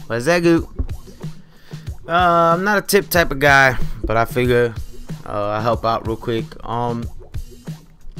What's that good? I'm not a tip type of guy, but I figure I'll help out real quick.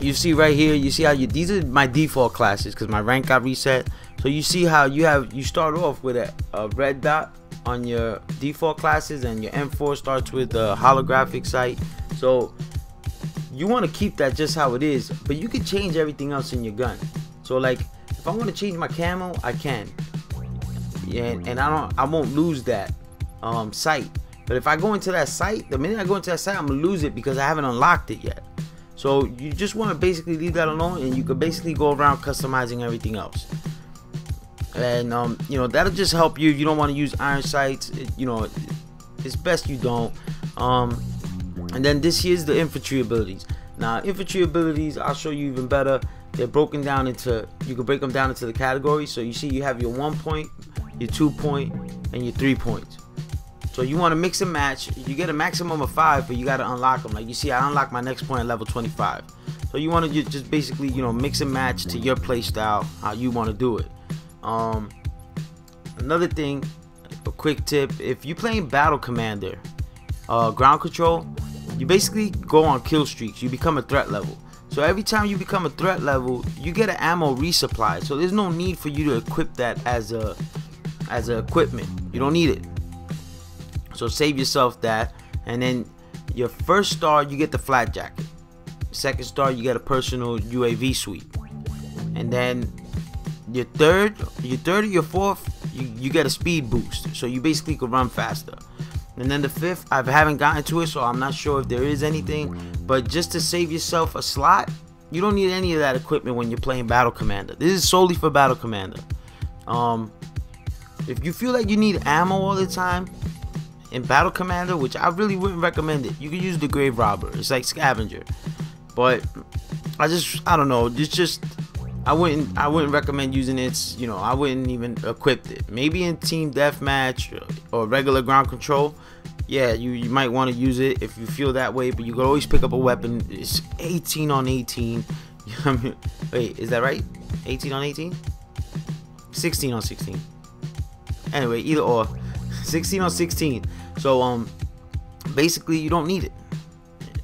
You see right here, you see how these are my default classes because my rank got reset. So you see how you start off with a red dot on your default classes, and your M4 starts with a holographic sight. So you want to keep that just how it is, but you can change everything else in your gun. So like if I want to change my camo, I can. Yeah, and I won't lose that sight. But if I go into that sight, the minute I go into that sight, I'm gonna lose it because I haven't unlocked it yet. So you just want to basically leave that alone, and you can basically go around customizing everything else. And you know, that'll just help you. If you don't want to use iron sights, you know, it's best you don't. And then this here's the infantry abilities. Now infantry abilities, I'll show you even better. They're broken down into, you can break them down into the categories. So you see you have your 1 point, your 2 point, and your 3 points. So you want to mix and match. You get a maximum of 5, but you got to unlock them. Like you see, I unlocked my next point at level 25. So you want to just basically, you know, mix and match to your play style, how you want to do it. Another thing, a quick tip: if you're playing Battle Commander, ground control, you basically go on kill streaks. You become a threat level. So every time you become a threat level, you get an ammo resupply. So there's no need for you to equip that as a equipment. You don't need it. So save yourself that. And then your first star, you get the flat jacket. Second star, you get a personal UAV sweep. And then your third or your fourth, you get a speed boost. So you basically could run faster. And then the fifth, I haven't gotten to it, so I'm not sure if there is anything. But just to save yourself a slot, you don't need any of that equipment when you're playing Battle Commander. This is solely for Battle Commander. If you feel like you need ammo all the time in Battle Commander, which I really wouldn't recommend it, you can use the Grave Robber. It's like Scavenger. But I don't know. It's just I wouldn't recommend using it. You know, I wouldn't even equip it. Maybe in team deathmatch or regular ground control, yeah, you might want to use it if you feel that way. But you can always pick up a weapon. It's 18 on 18. Wait, is that right? 18 on 18? 16 on 16. Anyway, either or. 16 on 16. So basically you don't need it.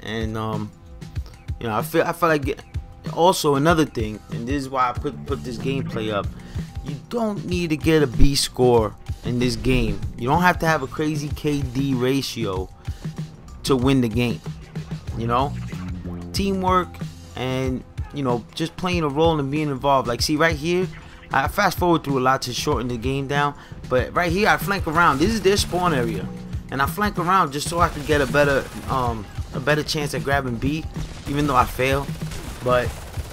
And you know, I feel like also another thing, and this is why I put this gameplay up, you don't need to get a B score in this game. You don't have to have a crazy KD ratio to win the game. You know, teamwork and, you know, just playing a role and being involved. Like, see right here, I fast forward through a lot to shorten the game down, but right here I flank around. This is their spawn area, and I flank around just so I can get a better chance at grabbing B, even though I fail. But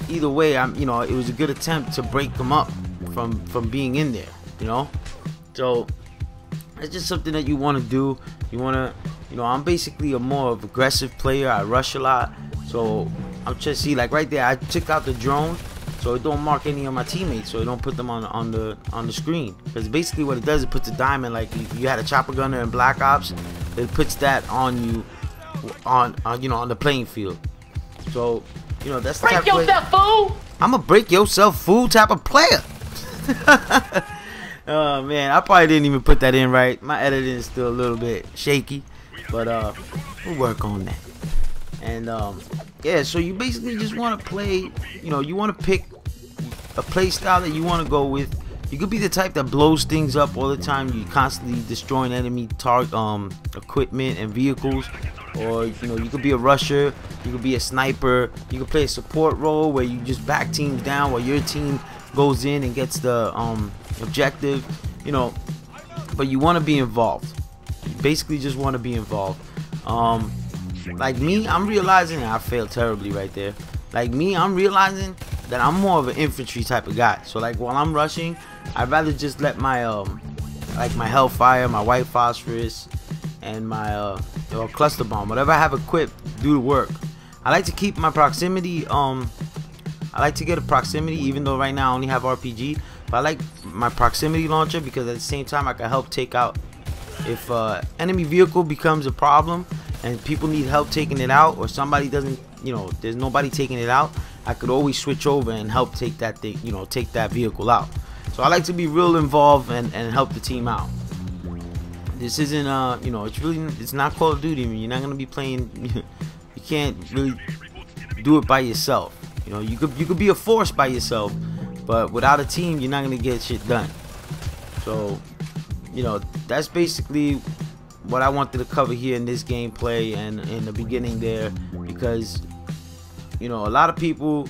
either way, you know, it was a good attempt to break them up from being in there, you know. So it's just something that you want to do. You want to, you know, I'm basically a more of aggressive player. I rush a lot, so I'm just, see, like right there, I took out the drone, so it don't mark any of my teammates, so it don't put them on the screen. Because basically what it does, it puts a diamond, like you had a chopper gunner in Black Ops, it puts that on you, on you know, on the playing field. So, you know, that's the type of player. Break yourself, fool! I'm a break yourself, fool type of player. Oh man, I probably didn't even put that in right. My editing is still a little bit shaky, but we'll work on that. And yeah, so you basically just want to play, you know, you want to pick a play style that you want to go with. You could be the type that blows things up all the time. You constantly destroying enemy equipment and vehicles. Or, you know, you could be a rusher, you could be a sniper, you could play a support role where you just back teams down while your team goes in and gets the objective, you know. But you want to be involved. You basically just want to be involved. Like me, I'm realizing, I failed terribly right there. Like me, I'm realizing that I'm more of an infantry type of guy. So like while I'm rushing, I'd rather just let my like my Hellfire, my White Phosphorus, and my cluster bomb, whatever I have equipped, do the work. I like to keep my proximity. I like to get a proximity, even though right now I only have RPG. But I like my proximity launcher because at the same time I can help take out, if enemy vehicle becomes a problem and people need help taking it out, or somebody doesn't, you know, there's nobody taking it out, I could always switch over and help take that thing, you know, take that vehicle out. So I like to be real involved and help the team out. This isn't you know, it's not Call of Duty. I mean, you're not gonna be playing. You can't really do it by yourself. You know, you could be a force by yourself, but without a team, you're not gonna get shit done. So, you know, that's basically what I wanted to cover here in this gameplay and in the beginning there, because, you know, a lot of people,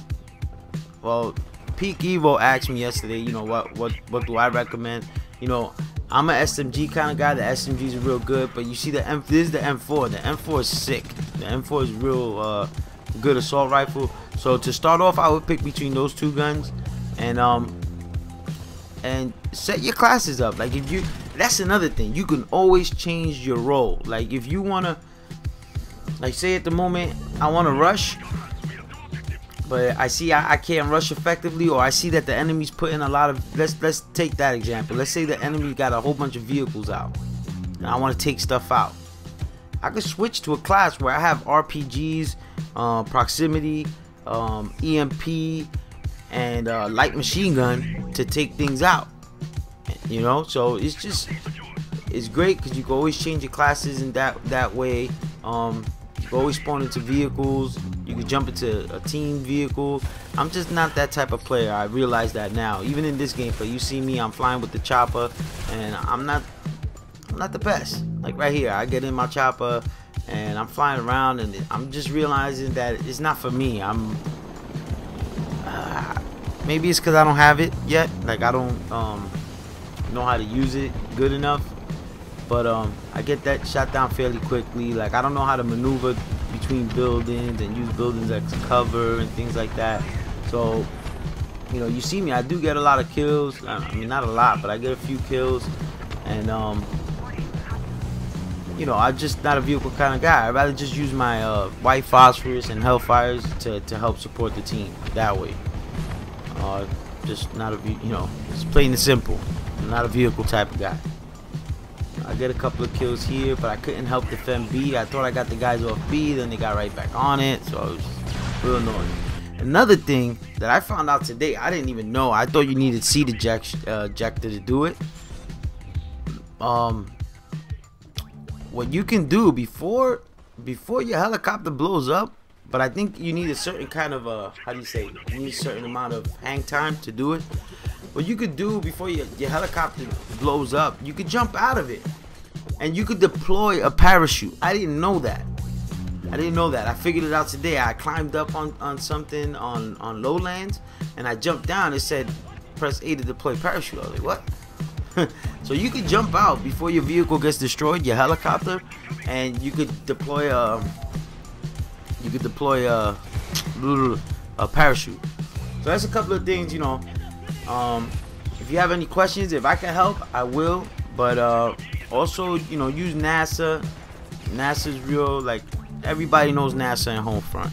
well, Peak Evo asked me yesterday, you know, what do I recommend? You know, I'm an SMG kind of guy. The SMGs are real good, but you see this is the M4. The M4 is sick. The M4 is real good assault rifle. So to start off, I would pick between those two guns, and set your classes up. Like, if you, that's another thing, you can always change your role. Like, if you wanna, like, say at the moment I want to rush, but I see I can't rush effectively, or I see that the enemy's putting a lot of, let's take that example. Let's say the enemy got a whole bunch of vehicles out, and I want to take stuff out. I could switch to a class where I have RPGs, proximity, EMP, and light machine gun to take things out. You know, so it's great because you can always change your classes in that way. You can always spawn into vehicles. You can jump into a team vehicle. I'm just not that type of player. I realize that now. Even in this gameplay, you see me, I'm flying with the chopper, and I'm not the best. Like right here, I get in my chopper and I'm flying around, and I'm just realizing that it's not for me. Maybe it's because I don't have it yet. Like, I don't know how to use it good enough. But I get that shot down fairly quickly. Like, I don't know how to maneuver between buildings and use buildings as cover and things like that. So, you know, you see me, I do get a lot of kills. I mean, not a lot, but I get a few kills. And you know, I'm just not a vehicle kind of guy. I'd rather just use my white phosphorus and hellfires to help support the team that way. Just not a, you know, it's plain and simple. I'm not a vehicle type of guy. I get a couple of kills here, but I couldn't help defend B. I thought I got the guys off B, then they got right back on it, so it was real annoying. Another thing that I found out today, I didn't even know. I thought you needed seat ejector to do it. What you can do before your helicopter blows up, but I think you need a certain kind of how do you say? You need a certain amount of hang time to do it. What you could do before your helicopter blows up, you could jump out of it, and you could deploy a parachute. I didn't know that. I figured it out today. I climbed up on something on lowlands, and I jumped down. It said press A to deploy parachute. I was like, what? So you could jump out before your vehicle gets destroyed, your helicopter, and you could deploy a parachute. So that's a couple of things, you know. If you have any questions, if I can help, I will. But also, you know, use NASA. NASA's real. Like, everybody knows NASA and Homefront.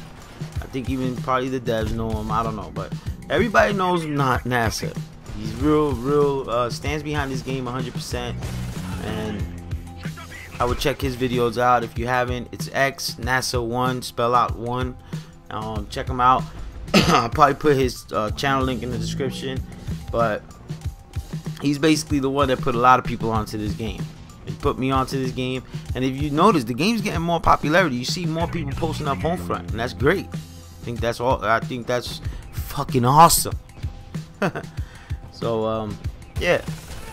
I think even probably the devs know him. I don't know, but everybody knows not NASA. He's real stands behind this game 100%, and I would check his videos out. If you haven't, it's X NASA 1, spell out 1. Check him out. I'll probably put his channel link in the description, but he's basically the one that put a lot of people onto this game. He put me onto this game, and if you notice, the game's getting more popularity. You see more people posting up Homefront, and that's great. I think that's all. I think that's fucking awesome. So yeah,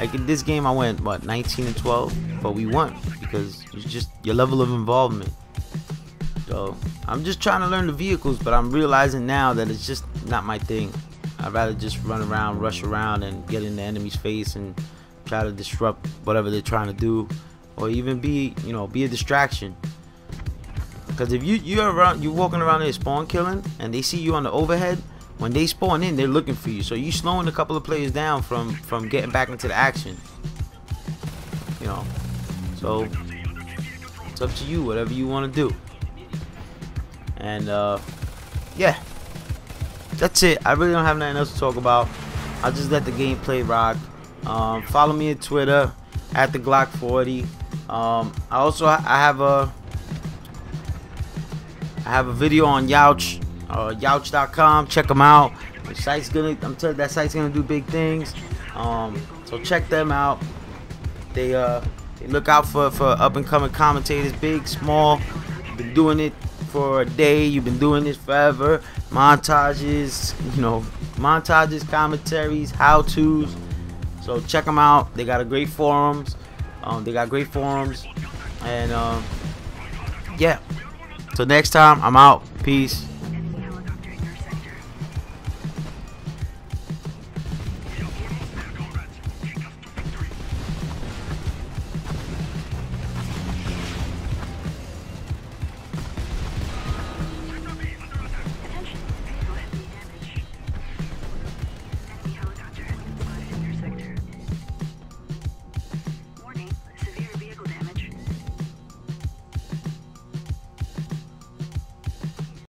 like in this game I went what 19 and 12, but we won because it's just your level of involvement. So I'm just trying to learn the vehicles, but I'm realizing now that it's just not my thing. I'd rather just run around, rush around, and get in the enemy's face and try to disrupt whatever they're trying to do, or even be, you know, be a distraction. Because if you're walking around there spawn killing, and they see you on the overhead, when they spawn in, they're looking for you. So you slowing a couple of players down from getting back into the action. You know, so it's up to you, whatever you want to do. And yeah, that's it. I really don't have nothing else to talk about. I'll just let the gameplay rock. Follow me on Twitter at the Glock 40. I have a video on Youch, youch.com. Check them out. The site's gonna, I'm telling you, that site's gonna do big things. So check them out. They look out for up and coming commentators, big, small. You've been doing it for a day. You've been doing this forever. Montages, montages, commentaries, how-tos. So check them out. They got great forums. And yeah. So next time, I'm out. Peace.